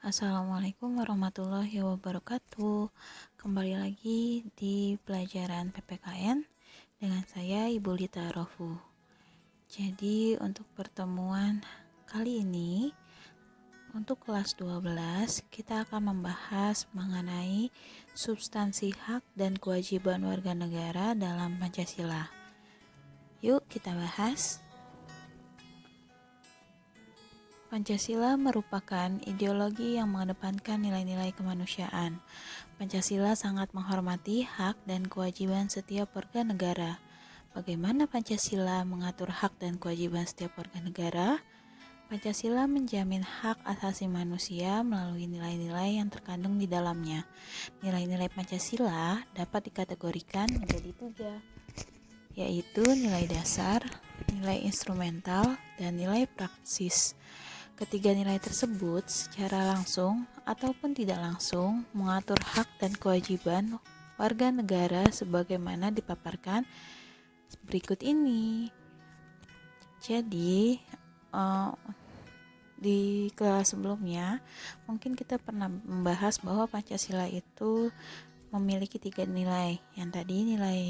Assalamualaikum warahmatullahi wabarakatuh. Kembali lagi di pelajaran PPKN dengan saya Ibu Lita Rofu. Jadi untuk pertemuan kali ini untuk kelas 12 kita akan membahas mengenai substansi hak dan kewajiban warga negara dalam Pancasila. Yuk kita bahas. Pancasila merupakan ideologi yang mengedepankan nilai-nilai kemanusiaan. Pancasila sangat menghormati hak dan kewajiban setiap warga negara. Bagaimana Pancasila mengatur hak dan kewajiban setiap warga negara? Pancasila menjamin hak asasi manusia melalui nilai-nilai yang terkandung di dalamnya. Nilai-nilai Pancasila dapat dikategorikan menjadi 3, yaitu nilai dasar, nilai instrumental, dan nilai praksis. Ketiga nilai tersebut secara langsung ataupun tidak langsung mengatur hak dan kewajiban warga negara sebagaimana dipaparkan berikut ini. Jadi, di kelas sebelumnya mungkin kita pernah membahas bahwa Pancasila itu memiliki 3 nilai. Yang tadi nilai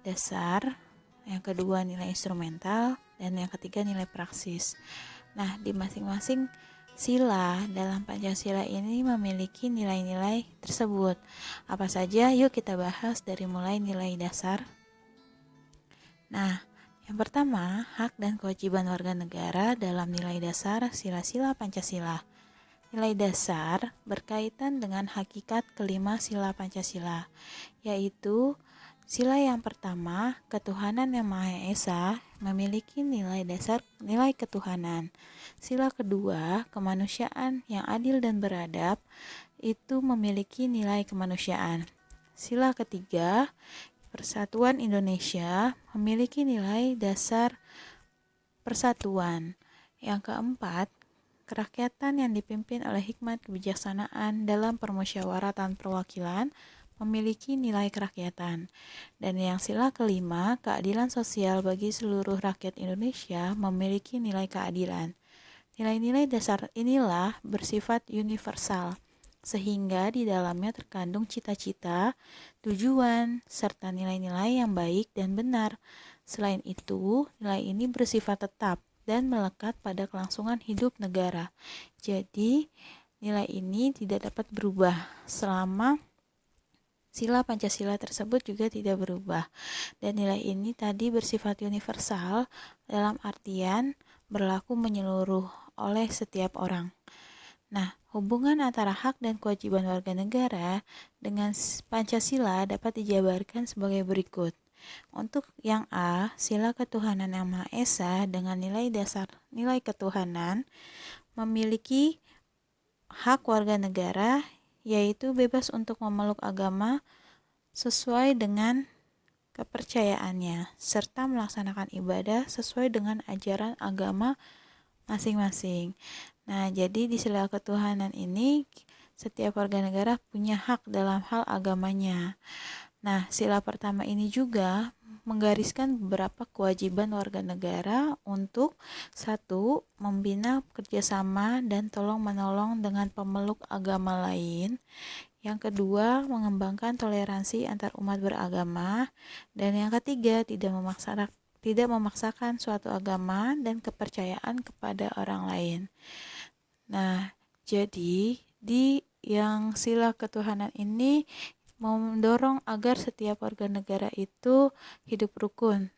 dasar, yang kedua nilai instrumental, dan yang ketiga nilai praksis. Nah, di masing-masing sila dalam Pancasila ini memiliki nilai-nilai tersebut. Apa saja? Yuk kita bahas dari mulai nilai dasar. Nah, yang pertama, hak dan kewajiban warga negara dalam nilai dasar sila-sila Pancasila. Nilai dasar berkaitan dengan hakikat kelima sila Pancasila, yaitu sila yang pertama, ketuhanan yang Maha Esa memiliki nilai dasar nilai ketuhanan. Sila kedua, kemanusiaan yang adil dan beradab itu memiliki nilai kemanusiaan. Sila ketiga, persatuan Indonesia memiliki nilai dasar persatuan. Yang keempat, kerakyatan yang dipimpin oleh hikmat kebijaksanaan dalam permusyawaratan perwakilan memiliki nilai kerakyatan. Dan yang sila kelima, keadilan sosial bagi seluruh rakyat Indonesia memiliki nilai keadilan. Nilai-nilai dasar inilah bersifat universal, sehingga di dalamnya terkandung cita-cita, tujuan, serta nilai-nilai yang baik dan benar. Selain itu, nilai ini bersifat tetap dan melekat pada kelangsungan hidup negara. Jadi, nilai ini tidak dapat berubah selama sila Pancasila tersebut juga tidak berubah. Dan nilai ini tadi bersifat universal dalam artian berlaku menyeluruh oleh setiap orang. Nah, hubungan antara hak dan kewajiban warga negara dengan Pancasila dapat dijabarkan sebagai berikut. Untuk yang A, sila ketuhanan yang Maha Esa dengan nilai dasar nilai ketuhanan memiliki hak warga negara yaitu bebas untuk memeluk agama sesuai dengan kepercayaannya serta melaksanakan ibadah sesuai dengan ajaran agama masing-masing. Nah, jadi di sila ketuhanan ini setiap warga negara punya hak dalam hal agamanya. Nah, sila pertama ini juga menggariskan beberapa kewajiban warga negara untuk 1. Membina kerjasama dan tolong-menolong dengan pemeluk agama lain. Yang kedua, mengembangkan toleransi antar umat beragama. Dan yang ketiga, tidak memaksakan suatu agama dan kepercayaan kepada orang lain. Nah, jadi di yang sila ketuhanan ini mendorong agar setiap warga negara itu hidup rukun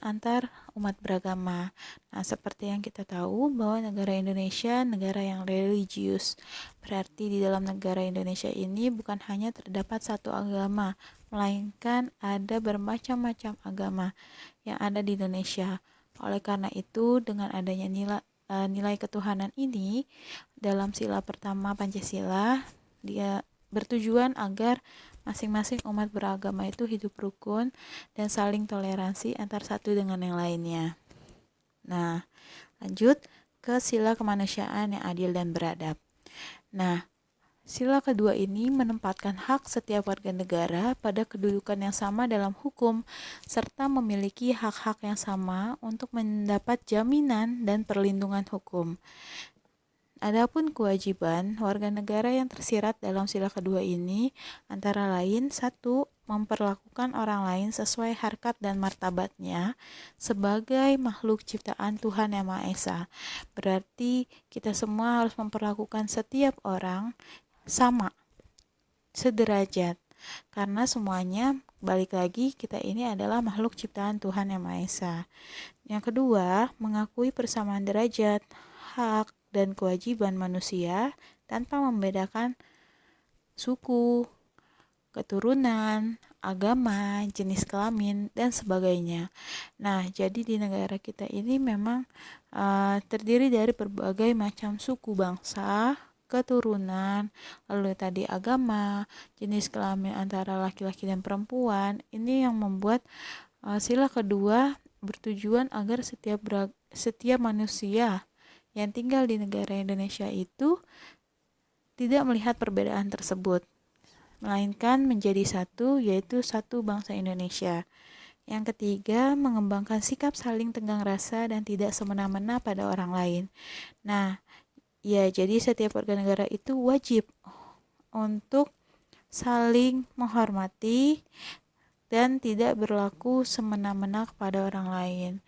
antar umat beragama. Nah, seperti yang kita tahu bahwa negara Indonesia negara yang religius. Berarti di dalam negara Indonesia ini bukan hanya terdapat satu agama, melainkan ada bermacam-macam agama yang ada di Indonesia. Oleh karena itu, dengan adanya nilai ketuhanan ini dalam sila pertama Pancasila, dia bertujuan agar masing-masing umat beragama itu hidup rukun dan saling toleransi antar satu dengan yang lainnya. Nah, lanjut ke sila kemanusiaan yang adil dan beradab. Nah, Sila kedua ini menempatkan hak setiap warga negara pada kedudukan yang sama dalam hukum, serta memiliki hak-hak yang sama untuk mendapat jaminan dan perlindungan hukum. Adapun kewajiban warga negara yang tersirat dalam sila kedua ini antara lain: 1. Memperlakukan orang lain sesuai harkat dan martabatnya sebagai makhluk ciptaan Tuhan Yang Maha Esa. Berarti kita semua harus memperlakukan setiap orang sama, sederajat, karena semuanya balik lagi kita ini adalah makhluk ciptaan Tuhan Yang Maha Esa. Yang kedua, mengakui persamaan derajat, hak, dan kewajiban manusia tanpa membedakan suku, keturunan, agama, jenis kelamin, dan sebagainya. Nah, jadi di negara kita ini memang terdiri dari berbagai macam suku bangsa, keturunan, lalu tadi agama, jenis kelamin antara laki-laki dan perempuan. Ini yang membuat sila kedua bertujuan agar setiap manusia yang tinggal di negara Indonesia itu tidak melihat perbedaan tersebut, melainkan menjadi satu, yaitu satu bangsa Indonesia. Yang ketiga, mengembangkan sikap saling tenggang rasa dan tidak semena-mena pada orang lain. Nah, ya, jadi setiap warga negara itu wajib untuk saling menghormati dan tidak berlaku semena-mena kepada orang lain.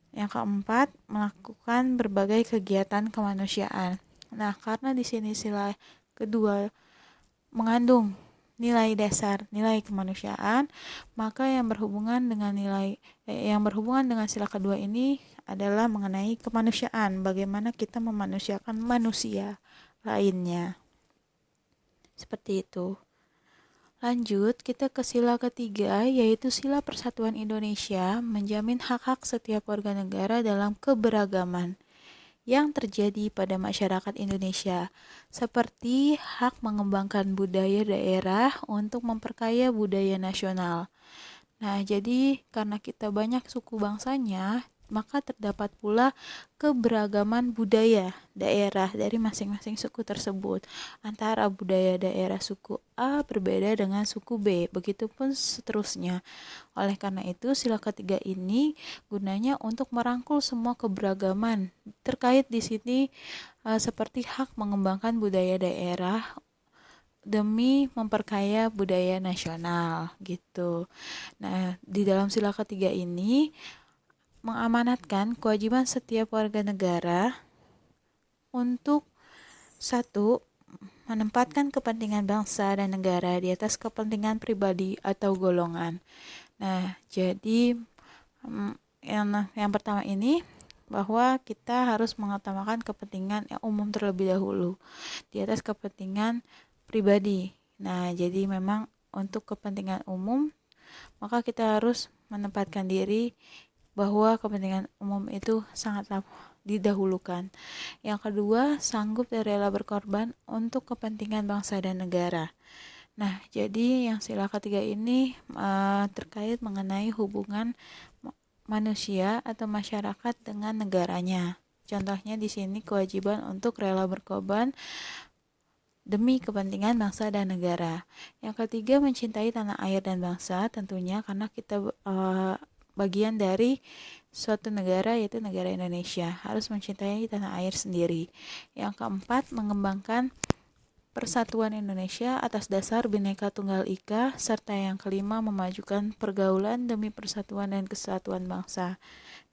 Yang keempat, melakukan berbagai kegiatan kemanusiaan. Nah, karena di sini sila kedua mengandung nilai dasar, nilai kemanusiaan, maka yang berhubungan dengan sila kedua ini adalah mengenai kemanusiaan, bagaimana kita memanusiakan manusia lainnya. Seperti itu. Lanjut, kita ke sila ketiga, yaitu sila Persatuan Indonesia, menjamin hak-hak setiap warga negara dalam keberagaman yang terjadi pada masyarakat Indonesia, seperti hak mengembangkan budaya daerah untuk memperkaya budaya nasional. Nah, jadi karena kita banyak suku bangsanya, maka terdapat pula keberagaman budaya daerah dari masing-masing suku tersebut. Antara budaya daerah suku A berbeda dengan suku B, begitupun seterusnya. Oleh karena itu, sila ketiga ini gunanya untuk merangkul semua keberagaman. Terkait di sini seperti hak mengembangkan budaya daerah demi memperkaya budaya nasional gitu. Nah, di dalam sila ketiga ini mengamanatkan kewajiban setiap warga negara untuk 1. Menempatkan kepentingan bangsa dan negara di atas kepentingan pribadi atau golongan. Nah, jadi yang pertama ini bahwa kita harus mengutamakan kepentingan yang umum terlebih dahulu di atas kepentingan pribadi. Nah, jadi memang untuk kepentingan umum maka kita harus menempatkan diri bahwa kepentingan umum itu sangatlah didahulukan. Yang kedua, sanggup dan rela berkorban untuk kepentingan bangsa dan negara. Nah, jadi yang sila ketiga ini terkait mengenai hubungan manusia atau masyarakat dengan negaranya. Contohnya di sini kewajiban untuk rela berkorban demi kepentingan bangsa dan negara. Yang ketiga, mencintai tanah air dan bangsa, tentunya karena kita bagian dari suatu negara, yaitu negara Indonesia, harus mencintai tanah air sendiri. Yang keempat, mengembangkan persatuan Indonesia atas dasar Bhinneka Tunggal Ika, serta yang kelima, memajukan pergaulan demi persatuan dan kesatuan bangsa.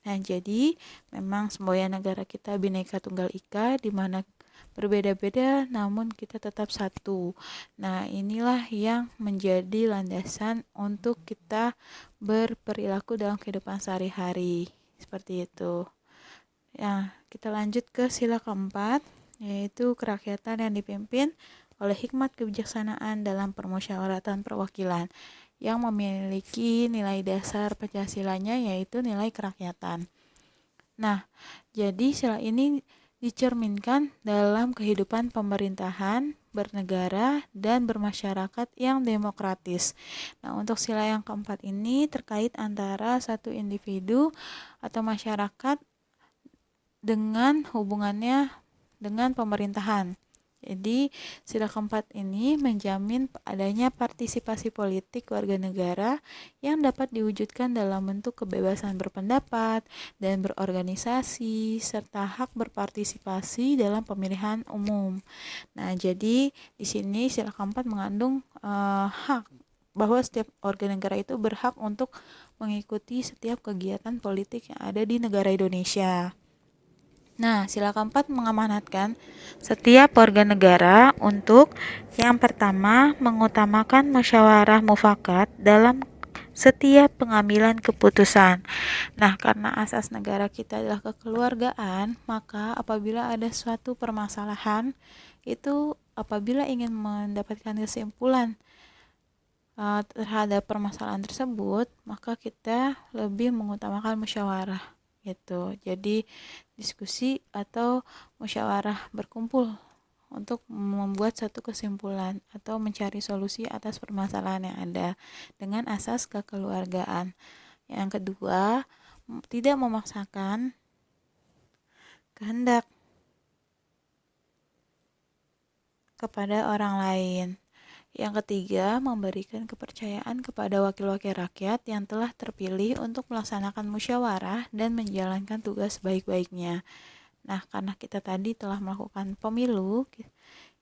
Nah, jadi memang semboyan negara kita Bhinneka Tunggal Ika, di mana berbeda-beda namun kita tetap satu. Nah, inilah yang menjadi landasan untuk kita berperilaku dalam kehidupan sehari-hari. Seperti itu. Ya, kita lanjut ke sila keempat, yaitu kerakyatan yang dipimpin oleh hikmat kebijaksanaan dalam permusyawaratan perwakilan, yang memiliki nilai dasar Pancasilanya, yaitu nilai kerakyatan. Nah, jadi sila ini dicerminkan dalam kehidupan pemerintahan, bernegara, dan bermasyarakat yang demokratis. Nah, untuk sila yang keempat ini terkait antara satu individu atau masyarakat dengan hubungannya dengan pemerintahan. Jadi, sila keempat ini menjamin adanya partisipasi politik warga negara yang dapat diwujudkan dalam bentuk kebebasan berpendapat dan berorganisasi, serta hak berpartisipasi dalam pemilihan umum. Nah, jadi di sini sila keempat mengandung hak bahwa setiap warga negara itu berhak untuk mengikuti setiap kegiatan politik yang ada di negara Indonesia. Nah, sila keempat mengamanatkan setiap warga negara untuk yang pertama mengutamakan musyawarah mufakat dalam setiap pengambilan keputusan. Nah, karena asas negara kita adalah kekeluargaan, maka apabila ada suatu permasalahan, itu apabila ingin mendapatkan kesimpulan terhadap permasalahan tersebut, maka kita lebih mengutamakan musyawarah gitu. Jadi diskusi atau musyawarah berkumpul untuk membuat satu kesimpulan atau mencari solusi atas permasalahan yang ada dengan asas kekeluargaan. Yang kedua, tidak memaksakan kehendak kepada orang lain. Yang ketiga, memberikan kepercayaan kepada wakil-wakil rakyat yang telah terpilih untuk melaksanakan musyawarah dan menjalankan tugas baik-baiknya. Nah, karena kita tadi telah melakukan pemilu,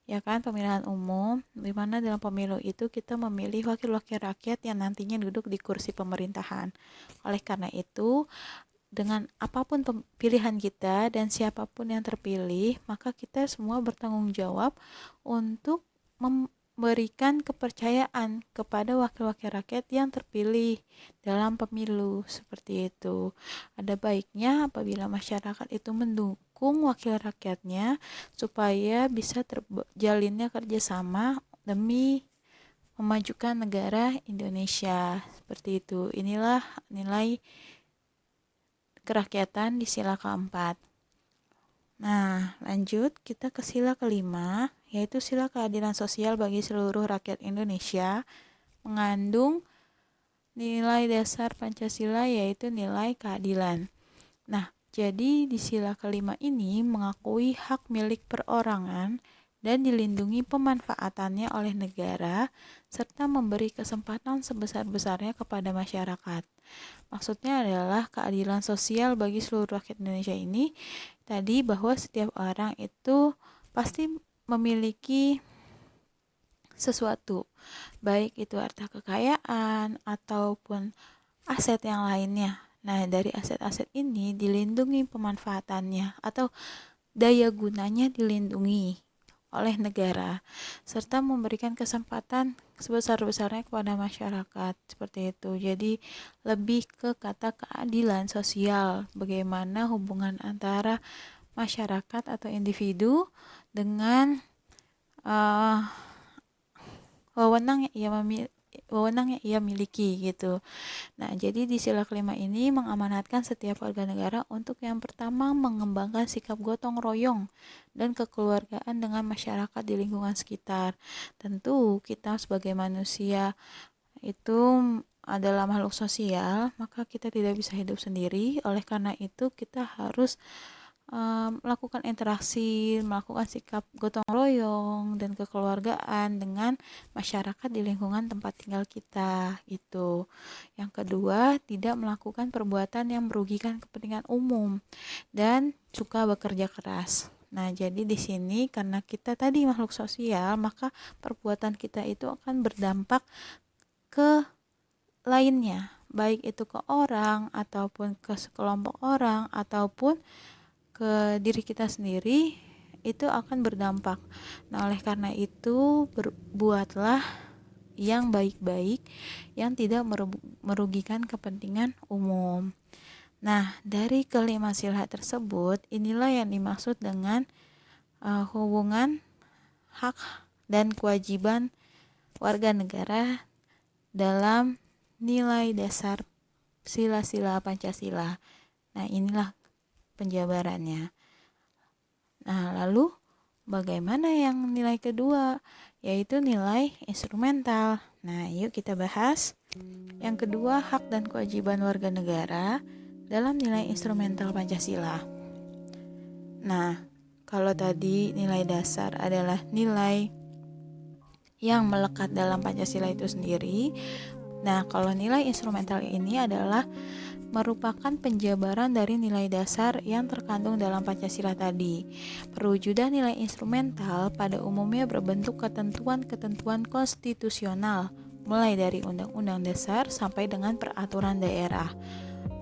ya kan, pemilihan umum, di mana dalam pemilu itu kita memilih wakil-wakil rakyat yang nantinya duduk di kursi pemerintahan. Oleh karena itu, dengan apapun pilihan kita dan siapapun yang terpilih, maka kita semua bertanggung jawab untuk memberikan kepercayaan kepada wakil-wakil rakyat yang terpilih dalam pemilu. Seperti itu. Ada baiknya apabila masyarakat itu mendukung wakil rakyatnya supaya bisa terjalinnya kerjasama demi memajukan negara Indonesia. Seperti itu. Inilah nilai kerakyatan di sila keempat. Nah, lanjut kita ke sila kelima, yaitu sila keadilan sosial bagi seluruh rakyat Indonesia, mengandung nilai dasar Pancasila yaitu nilai keadilan. Nah, jadi di sila kelima ini mengakui hak milik perorangan dan dilindungi pemanfaatannya oleh negara, serta memberi kesempatan sebesar-besarnya kepada masyarakat. Maksudnya adalah keadilan sosial bagi seluruh rakyat Indonesia ini tadi bahwa setiap orang itu pasti memiliki sesuatu, baik itu harta kekayaan ataupun aset yang lainnya. Nah, dari aset-aset ini dilindungi pemanfaatannya atau daya gunanya dilindungi oleh negara, serta memberikan kesempatan sebesar-besarnya kepada masyarakat. Seperti itu. Jadi lebih ke kata keadilan sosial, bagaimana hubungan antara masyarakat atau individu dengan wewenang yang ia miliki gitu. Nah, jadi di sila kelima ini mengamanatkan setiap warga negara untuk yang pertama mengembangkan sikap gotong royong dan kekeluargaan dengan masyarakat di lingkungan sekitar. Tentu kita sebagai manusia itu adalah makhluk sosial, maka kita tidak bisa hidup sendiri. Oleh karena itu kita harus melakukan interaksi, melakukan sikap gotong royong dan kekeluargaan dengan masyarakat di lingkungan tempat tinggal kita itu. Yang kedua, tidak melakukan perbuatan yang merugikan kepentingan umum dan suka bekerja keras. Nah, jadi di sini karena kita tadi makhluk sosial, maka perbuatan kita itu akan berdampak ke lainnya, baik itu ke orang ataupun ke sekelompok orang ataupun ke diri kita sendiri, itu akan berdampak. Nah, oleh karena itu berbuatlah yang baik-baik yang tidak merugikan kepentingan umum. Nah, dari kelima sila tersebut, inilah yang dimaksud dengan hubungan hak dan kewajiban warga negara dalam nilai dasar sila-sila Pancasila. Nah, inilah penjabarannya. Nah, lalu bagaimana yang nilai kedua, yaitu nilai instrumental. Nah, yuk kita bahas. Yang kedua, hak dan kewajiban warga negara dalam nilai instrumental Pancasila. Nah, Kalau tadi nilai dasar adalah nilai yang melekat dalam Pancasila itu sendiri. Nah, kalau nilai instrumental ini adalah merupakan penjabaran dari nilai dasar yang terkandung dalam Pancasila tadi. Perwujudan nilai instrumental pada umumnya berbentuk ketentuan-ketentuan konstitusional, mulai dari Undang-Undang Dasar sampai dengan peraturan daerah.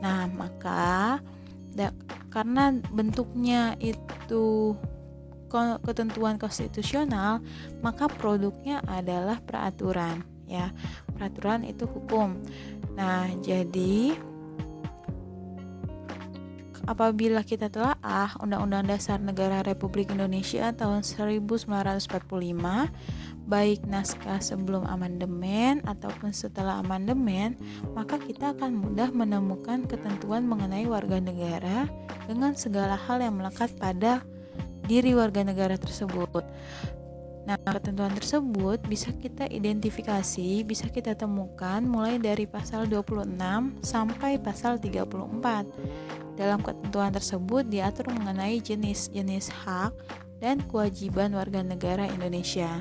Nah, maka karena bentuknya itu ketentuan konstitusional, maka produknya adalah peraturan, ya. Peraturan itu hukum. Nah, jadi apabila kita telaah Undang-Undang Dasar Negara Republik Indonesia tahun 1945, baik naskah sebelum amandemen ataupun setelah amandemen, maka kita akan mudah menemukan ketentuan mengenai warga negara dengan segala hal yang melekat pada diri warga negara tersebut. Nah, ketentuan tersebut bisa kita identifikasi, bisa kita temukan mulai dari pasal 26 sampai pasal 34. Dalam ketentuan tersebut diatur mengenai jenis-jenis hak dan kewajiban warga negara Indonesia.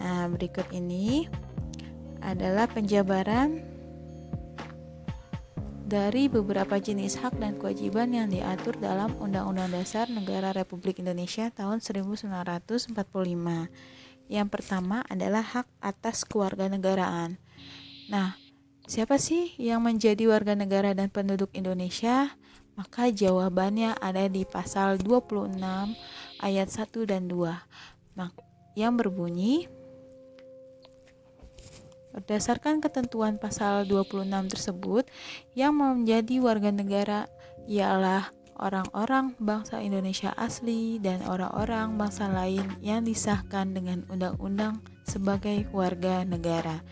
Nah, berikut ini adalah penjabaran dari beberapa jenis hak dan kewajiban yang diatur dalam Undang-Undang Dasar Negara Republik Indonesia tahun 1945. Yang pertama adalah hak atas kewarganegaraan. Nah, siapa sih yang menjadi warga negara dan penduduk Indonesia? Maka jawabannya ada di pasal 26 ayat 1 dan 2. Yang berbunyi, berdasarkan ketentuan pasal 26 tersebut, yang menjadi warga negara ialah orang-orang bangsa Indonesia asli dan orang-orang bangsa lain yang disahkan dengan undang-undang sebagai warga negara.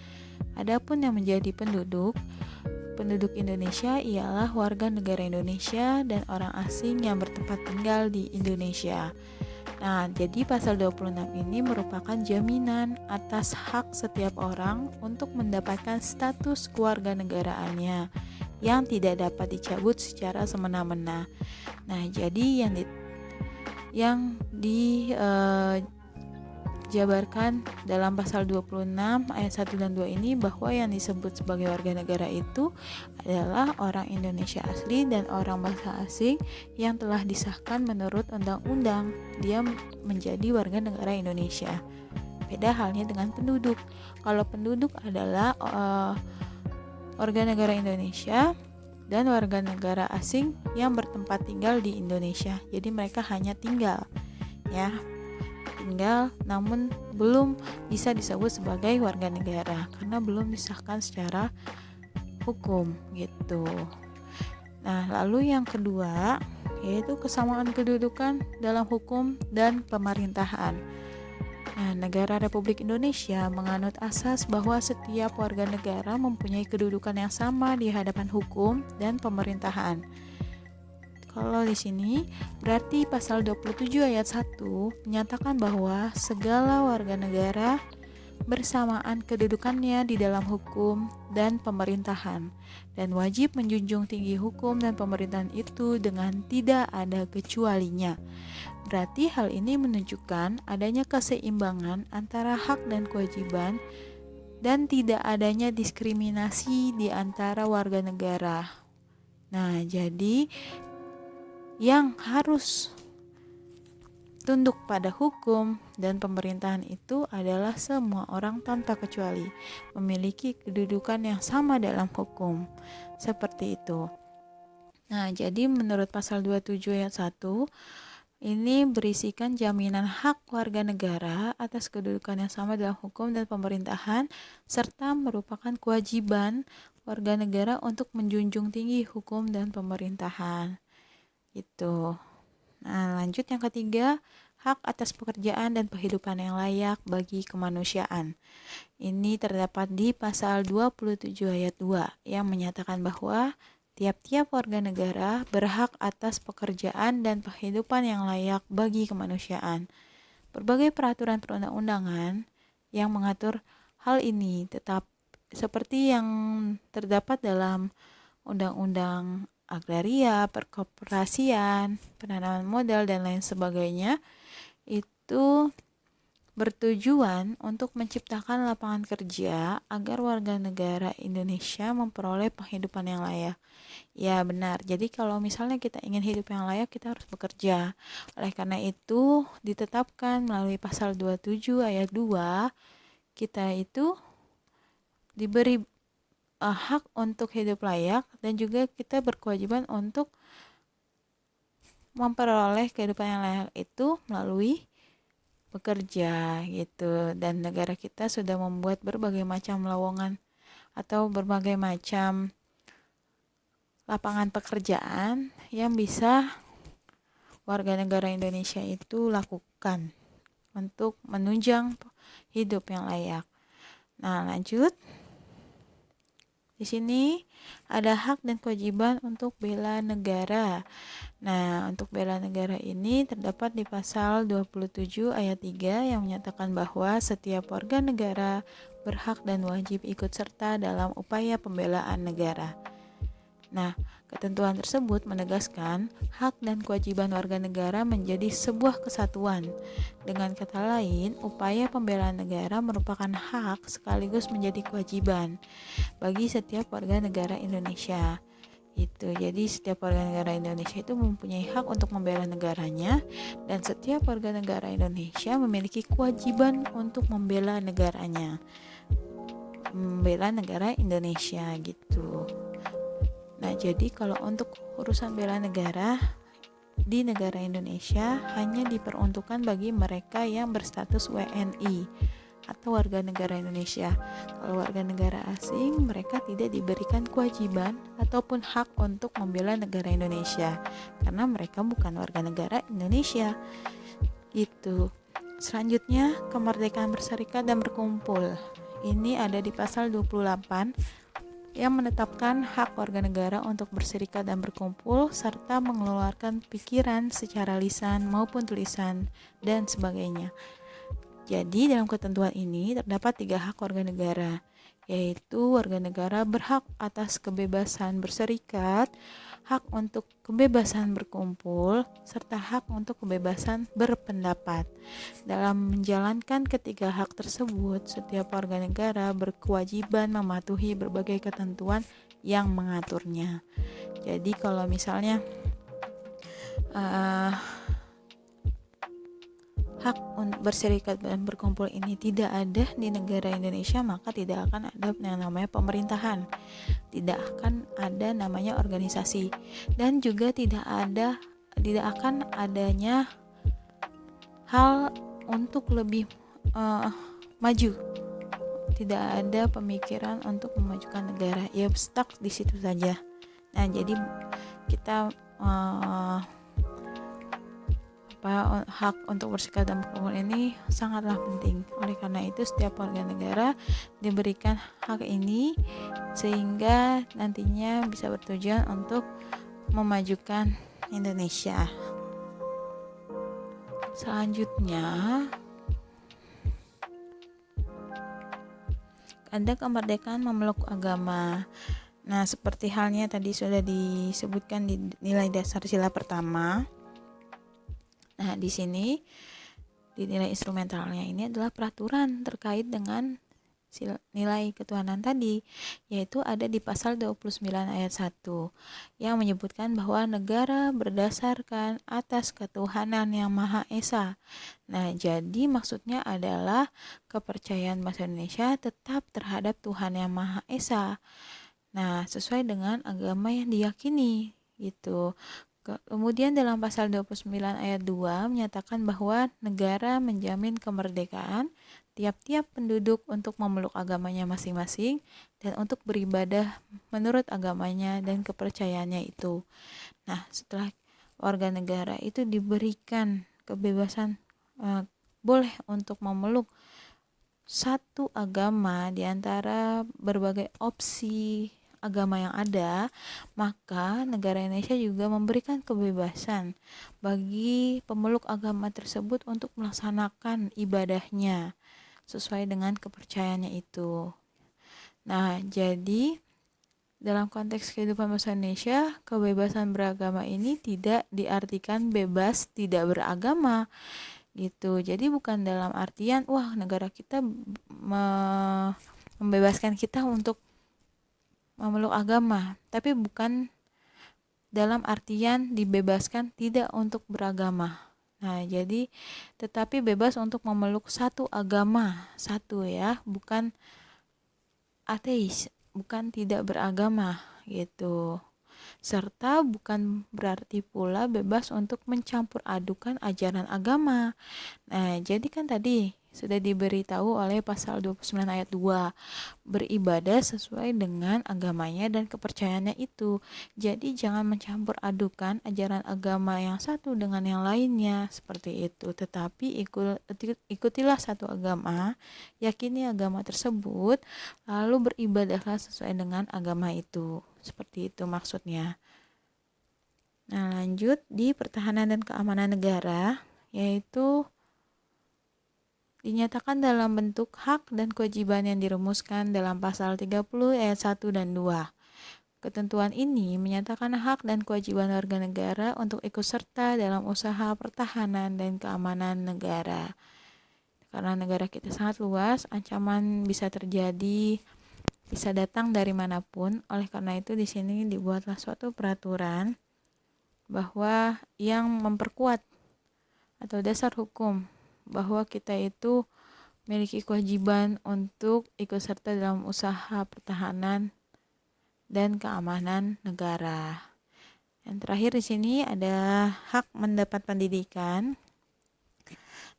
Adapun yang menjadi penduduk Indonesia ialah warga negara Indonesia dan orang asing yang bertempat tinggal di Indonesia. Nah, jadi pasal 26 ini merupakan jaminan atas hak setiap orang untuk mendapatkan status kewarganegaraannya yang tidak dapat dicabut secara semena-mena. Nah, jadi yang dijabarkan dalam pasal 26 ayat 1 dan 2 ini bahwa yang disebut sebagai warga negara itu adalah orang Indonesia asli dan orang bangsa asing yang telah disahkan menurut undang-undang. Dia menjadi warga negara Indonesia. Beda halnya dengan penduduk. Kalau penduduk adalah warga negara Indonesia dan warga negara asing yang bertempat tinggal di Indonesia. Jadi mereka hanya tinggal, ya. Tinggal namun belum bisa disebut sebagai warga negara karena belum disahkan secara hukum gitu. Nah, lalu yang kedua yaitu kesamaan kedudukan dalam hukum dan pemerintahan. Nah, negara Republik Indonesia menganut asas bahwa setiap warga negara mempunyai kedudukan yang sama di hadapan hukum dan pemerintahan. Kalau di sini berarti pasal 27 ayat 1 menyatakan bahwa segala warga negara bersamaan kedudukannya di dalam hukum dan pemerintahan dan wajib menjunjung tinggi hukum dan pemerintahan itu dengan tidak ada kecualinya. Berarti hal ini menunjukkan adanya keseimbangan antara hak dan kewajiban dan tidak adanya diskriminasi di antara warga negara. Nah, jadi yang harus tunduk pada hukum dan pemerintahan itu adalah semua orang tanpa kecuali memiliki kedudukan yang sama dalam hukum. Seperti itu. Nah, jadi menurut pasal 27 ayat 1 ini berisikan jaminan hak warga negara atas kedudukan yang sama dalam hukum dan pemerintahan serta merupakan kewajiban warga negara untuk menjunjung tinggi hukum dan pemerintahan. Itu. Nah, lanjut yang ketiga, hak atas pekerjaan dan kehidupan yang layak bagi kemanusiaan. Ini terdapat di pasal 27 ayat 2 yang menyatakan bahwa tiap-tiap warga negara berhak atas pekerjaan dan kehidupan yang layak bagi kemanusiaan. Berbagai peraturan perundang-undangan yang mengatur hal ini tetap seperti yang terdapat dalam Undang-Undang Agraria, Perkoperasian, Penanaman Modal, dan lain sebagainya, itu bertujuan untuk menciptakan lapangan kerja agar warga negara Indonesia memperoleh penghidupan yang layak. Ya benar, jadi kalau misalnya kita ingin hidup yang layak, kita harus bekerja. Oleh karena itu, ditetapkan melalui pasal 27 ayat 2, kita itu diberi hak untuk hidup layak, dan juga kita berkewajiban untuk memperoleh kehidupan yang layak itu melalui bekerja gitu. Dan negara kita sudah membuat berbagai macam lowongan atau berbagai macam lapangan pekerjaan yang bisa warga negara Indonesia itu lakukan untuk menunjang hidup yang layak. Nah, lanjut. Di sini ada hak dan kewajiban untuk bela negara. Nah, untuk bela negara ini terdapat di pasal 27 ayat 3 yang menyatakan bahwa setiap warga negara berhak dan wajib ikut serta dalam upaya pembelaan negara. Nah, ketentuan tersebut menegaskan hak dan kewajiban warga negara menjadi sebuah kesatuan. Dengan kata lain, upaya pembelaan negara merupakan hak sekaligus menjadi kewajiban bagi setiap warga negara Indonesia. Jadi setiap warga negara Indonesia itu mempunyai hak untuk membela negaranya, dan setiap warga negara Indonesia memiliki kewajiban untuk membela negaranya, membela negara Indonesia gitu. Nah, jadi kalau untuk urusan bela negara di negara Indonesia hanya diperuntukkan bagi mereka yang berstatus WNI atau warga negara Indonesia. Kalau warga negara asing, mereka tidak diberikan kewajiban ataupun hak untuk membela negara Indonesia karena mereka bukan warga negara Indonesia. Gitu. Selanjutnya, kemerdekaan berserikat dan berkumpul. Ini ada di pasal 28 yang menetapkan hak warga negara untuk berserikat dan berkumpul serta mengeluarkan pikiran secara lisan maupun tulisan dan sebagainya. Jadi dalam ketentuan ini terdapat 3 hak warga negara, yaitu warga negara berhak atas kebebasan berserikat, hak untuk kebebasan berkumpul, serta hak untuk kebebasan berpendapat. Dalam menjalankan ketiga hak tersebut, setiap warga negara berkewajiban mematuhi berbagai ketentuan yang mengaturnya. Jadi kalau misalnya hak berserikat dan berkumpul ini tidak ada di negara Indonesia, maka tidak akan ada yang namanya pemerintahan, tidak akan ada namanya organisasi, dan juga tidak akan adanya hal untuk lebih maju. Tidak ada pemikiran untuk memajukan negara, ya stuck di situ saja. Nah, jadi kita hak untuk berserikat dan berkumpul ini sangatlah penting. Oleh karena itu, setiap warga negara diberikan hak ini sehingga nantinya bisa bertujuan untuk memajukan Indonesia. Selanjutnya ada kemerdekaan memeluk agama. Nah, seperti halnya tadi sudah disebutkan di nilai dasar sila pertama. Nah, di sini di nilai instrumentalnya ini adalah peraturan terkait dengan nilai ketuhanan tadi, yaitu ada di pasal 29 ayat 1 yang menyebutkan bahwa negara berdasarkan atas ketuhanan yang Maha Esa. Nah, jadi maksudnya adalah kepercayaan bangsa Indonesia tetap terhadap Tuhan yang Maha Esa. Nah, sesuai dengan agama yang diyakini gitu. Kemudian dalam pasal 29 ayat 2 menyatakan bahwa negara menjamin kemerdekaan tiap-tiap penduduk untuk memeluk agamanya masing-masing dan untuk beribadah menurut agamanya dan kepercayaannya itu. Nah, setelah warga negara itu diberikan kebebasan boleh untuk memeluk satu agama di antara berbagai opsi agama yang ada, maka negara Indonesia juga memberikan kebebasan bagi pemeluk agama tersebut untuk melaksanakan ibadahnya sesuai dengan kepercayaannya itu. Nah, jadi dalam konteks kehidupan bangsa Indonesia, kebebasan beragama ini tidak diartikan bebas tidak beragama gitu. Jadi bukan dalam artian wah negara kita membebaskan kita untuk memeluk agama, tapi bukan dalam artian dibebaskan tidak untuk beragama. Nah, jadi tetapi bebas untuk memeluk satu agama, satu ya, bukan ateis, bukan tidak beragama gitu. Serta bukan berarti pula bebas untuk mencampur adukan ajaran agama. Nah, jadi kan tadi sudah diberitahu oleh pasal 29 ayat 2, beribadah sesuai dengan agamanya dan kepercayaannya itu. Jadi jangan mencampur adukan ajaran agama yang satu dengan yang lainnya seperti itu. Tetapi ikutilah satu agama, yakini agama tersebut, lalu beribadahlah sesuai dengan agama itu. Seperti itu maksudnya. Nah, lanjut di pertahanan dan keamanan negara, yaitu dinyatakan dalam bentuk hak dan kewajiban yang dirumuskan dalam pasal 30 ayat 1 dan 2. Ketentuan ini menyatakan hak dan kewajiban warga negara untuk ikut serta dalam usaha pertahanan dan keamanan negara. Karena negara kita sangat luas, ancaman bisa terjadi, bisa datang dari manapun. Oleh karena itu di sini dibuatlah suatu peraturan bahwa yang memperkuat atau dasar hukum bahwa kita itu memiliki kewajiban untuk ikut serta dalam usaha pertahanan dan keamanan negara. Yang terakhir di sini ada hak mendapat pendidikan.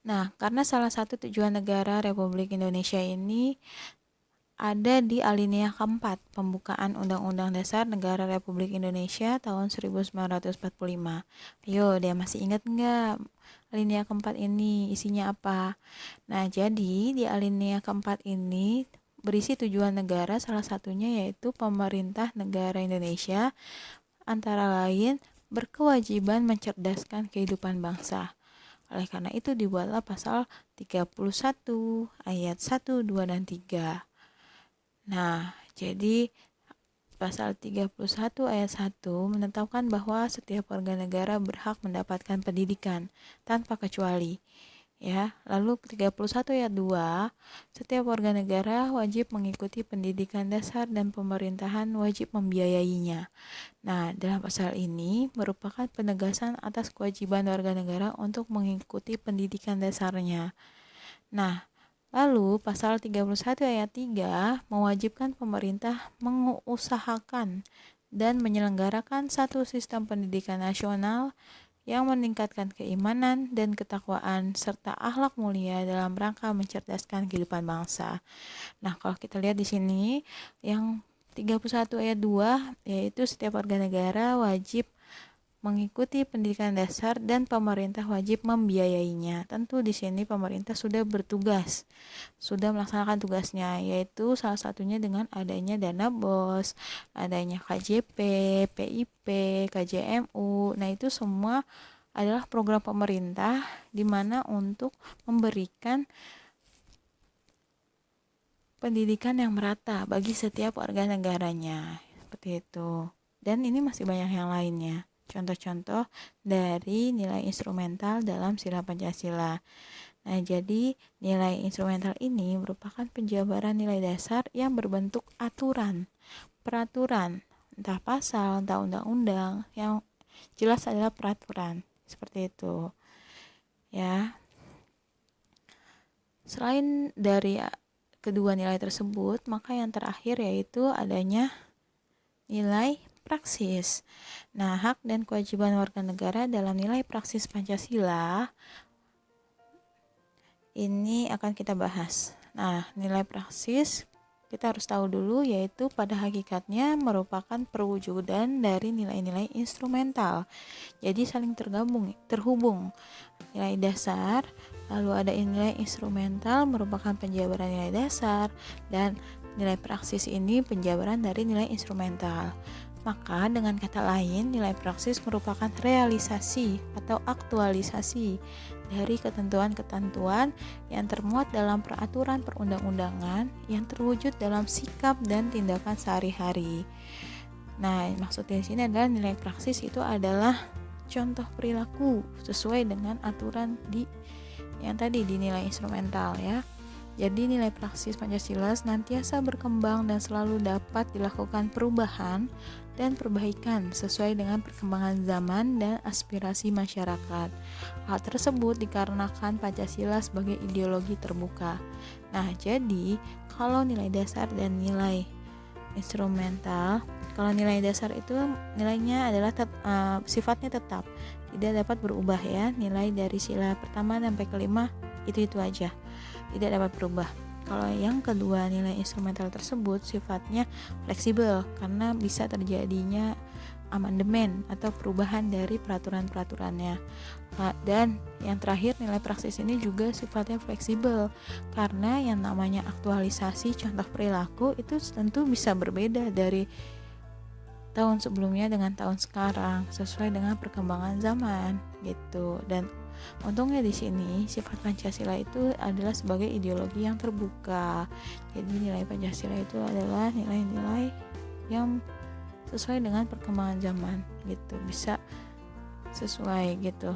Nah, karena salah satu tujuan negara Republik Indonesia ini ada di alinea keempat pembukaan Undang-Undang Dasar Negara Republik Indonesia tahun 1945. Ayo, dia masih ingat nggak alinea keempat ini isinya apa? Nah, jadi di alinea keempat ini berisi tujuan negara, salah satunya yaitu pemerintah negara Indonesia antara lain berkewajiban mencerdaskan kehidupan bangsa. Oleh karena itu dibuatlah pasal 31 ayat 1, 2, dan 3. Nah, jadi pasal 31 ayat 1 menetapkan bahwa setiap warga negara berhak mendapatkan pendidikan tanpa kecuali. Ya, lalu 31 ayat 2, setiap warga negara wajib mengikuti pendidikan dasar dan pemerintahan wajib membiayainya. Nah, dalam pasal ini merupakan penegasan atas kewajiban warga negara untuk mengikuti pendidikan dasarnya. Nah, lalu pasal 31 ayat 3 mewajibkan pemerintah mengusahakan dan menyelenggarakan satu sistem pendidikan nasional yang meningkatkan keimanan dan ketakwaan serta akhlak mulia dalam rangka mencerdaskan kehidupan bangsa. Nah, kalau kita lihat di sini yang 31 ayat 2 yaitu setiap warga negara wajib mengikuti pendidikan dasar dan pemerintah wajib membiayainya. Tentu di sini pemerintah sudah bertugas, sudah melaksanakan tugasnya, yaitu salah satunya dengan adanya dana BOS, adanya KJP, PIP, KJMU. Nah, itu semua adalah program pemerintah di mana untuk memberikan pendidikan yang merata bagi setiap warga negaranya. Seperti itu. Dan ini masih banyak yang lainnya. Contoh-contoh dari nilai instrumental dalam sila Pancasila. Nah, jadi nilai instrumental ini merupakan penjabaran nilai dasar yang berbentuk aturan, peraturan, entah pasal, entah undang-undang, yang jelas adalah peraturan. Seperti itu. Ya. Selain dari kedua nilai tersebut, maka yang terakhir yaitu adanya nilai praksis. Nah, hak dan kewajiban warga negara dalam nilai praksis Pancasila ini akan kita bahas. Nah, nilai praksis kita harus tahu dulu yaitu pada hakikatnya merupakan perwujudan dari nilai-nilai instrumental. Jadi saling terhubung. Nilai dasar, lalu ada nilai instrumental merupakan penjabaran nilai dasar, dan nilai praksis ini penjabaran dari nilai instrumental. Maka dengan kata lain, nilai praksis merupakan realisasi atau aktualisasi dari ketentuan-ketentuan yang termuat dalam peraturan perundang-undangan yang terwujud dalam sikap dan tindakan sehari-hari. Nah, maksudnya di sini adalah nilai praksis itu adalah contoh perilaku sesuai dengan aturan di yang tadi di nilai instrumental ya. Jadi nilai praksis Pancasila senantiasa berkembang dan selalu dapat dilakukan perubahan dan perbaikan sesuai dengan perkembangan zaman dan aspirasi masyarakat. Hal tersebut dikarenakan Pancasila sebagai ideologi terbuka. Nah, jadi kalau nilai dasar dan nilai instrumental, kalau nilai dasar itu nilainya adalah sifatnya tetap, tidak dapat berubah ya. Nilai dari sila pertama sampai kelima itu aja, tidak dapat berubah. Kalau yang kedua, nilai instrumental tersebut sifatnya fleksibel karena bisa terjadinya amandemen atau perubahan dari peraturan-peraturannya. Dan yang terakhir, nilai praksis ini juga sifatnya fleksibel karena yang namanya aktualisasi contoh perilaku itu tentu bisa berbeda dari tahun sebelumnya dengan tahun sekarang sesuai dengan perkembangan zaman gitu. Dan untungnya di sini sifat Pancasila itu adalah sebagai ideologi yang terbuka. Jadi nilai Pancasila itu adalah nilai-nilai yang sesuai dengan perkembangan zaman gitu, bisa sesuai gitu.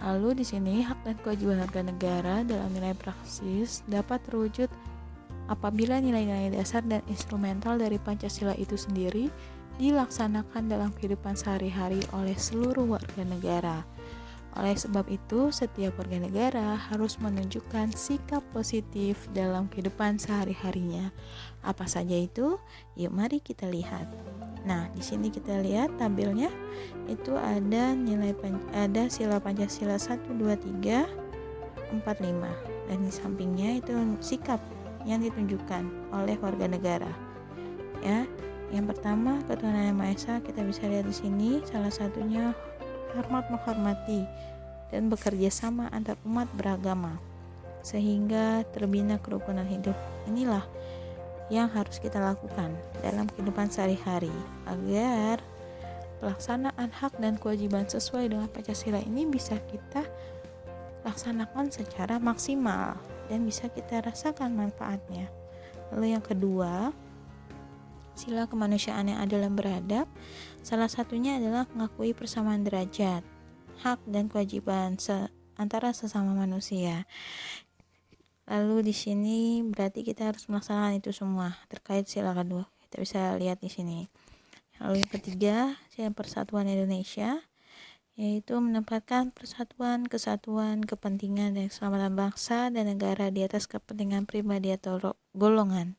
Lalu di sini hak dan kewajiban warga negara dalam nilai praksis dapat terwujud apabila nilai-nilai dasar dan instrumental dari Pancasila itu sendiri dilaksanakan dalam kehidupan sehari-hari oleh seluruh warga negara. Oleh sebab itu, setiap warga negara harus menunjukkan sikap positif dalam kehidupan sehari-harinya. Apa saja itu? Yuk mari kita lihat. Nah, di sini kita lihat tabelnya itu ada ada sila Pancasila 1 2 3 4 5. Dan di sampingnya itu sikap yang ditunjukkan oleh warga negara. Ya, yang pertama ketuhanan Yang Maha Esa, kita bisa lihat di sini salah satunya hormat menghormati dan bekerja sama antar umat beragama sehingga terbina kerukunan hidup. Inilah yang harus kita lakukan dalam kehidupan sehari-hari agar pelaksanaan hak dan kewajiban sesuai dengan Pancasila ini bisa kita laksanakan secara maksimal dan bisa kita rasakan manfaatnya. Lalu yang kedua, sila kemanusiaan yang adil dan beradab, salah satunya adalah mengakui persamaan derajat, hak dan kewajiban antara sesama manusia. Lalu di sini berarti kita harus melaksanakan itu semua terkait sila kedua. Kita bisa lihat di sini. Lalu yang ketiga, sila persatuan Indonesia, yaitu menempatkan persatuan, kesatuan, kepentingan dan keselamatan bangsa dan negara di atas kepentingan pribadi atau golongan.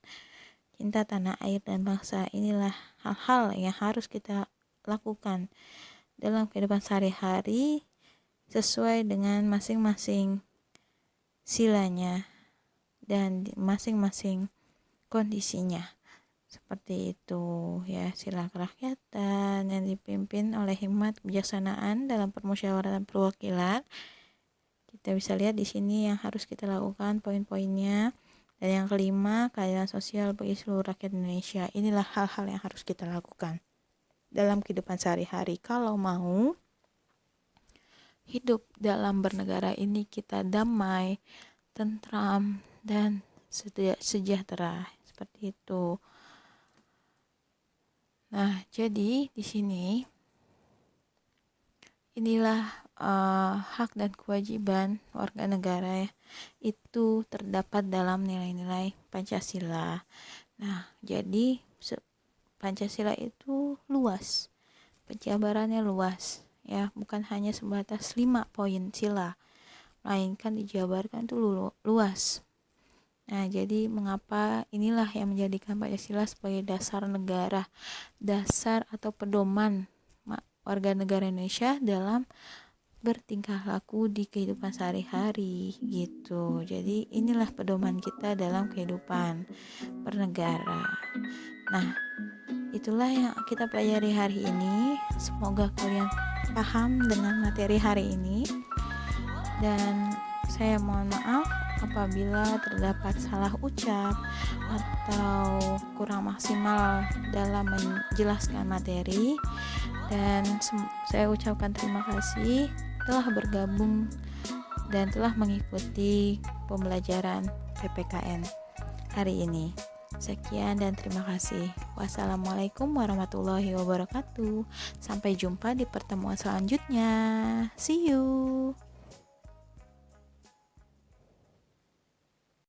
Cinta tanah air dan bangsa, inilah hal-hal yang harus kita lakukan dalam kehidupan sehari-hari sesuai dengan masing-masing silanya dan masing-masing kondisinya. Seperti itu ya, sila kerakyatan yang dipimpin oleh hikmat kebijaksanaan dalam permusyawaratan perwakilan. Kita bisa lihat di sini yang harus kita lakukan poin-poinnya. Dan yang kelima, keadilan sosial bagi seluruh rakyat Indonesia. Inilah hal-hal yang harus kita lakukan dalam kehidupan sehari-hari kalau mau hidup dalam bernegara ini kita damai, tentram, dan sejahtera. Seperti itu. Nah, jadi di sini inilah hak dan kewajiban warga negara ya, itu terdapat dalam nilai-nilai Pancasila. Nah, jadi Pancasila itu luas, penjabarannya luas ya, bukan hanya sebatas 5 poin sila, melainkan dijabarkan itu luas. Nah, jadi mengapa inilah yang menjadikan Pancasila sebagai dasar negara, dasar atau pedoman warga negara Indonesia dalam bertingkah laku di kehidupan sehari-hari gitu. Jadi inilah pedoman kita dalam kehidupan bernegara. Nah, itulah yang kita pelajari hari ini. Semoga kalian paham dengan materi hari ini. Dan saya mohon maaf apabila terdapat salah ucap atau kurang maksimal dalam menjelaskan materi. Dan saya ucapkan terima kasih telah bergabung dan telah mengikuti pembelajaran PPKN hari ini. Sekian dan terima kasih. Wassalamualaikum warahmatullahi wabarakatuh. Sampai jumpa di pertemuan selanjutnya. See you.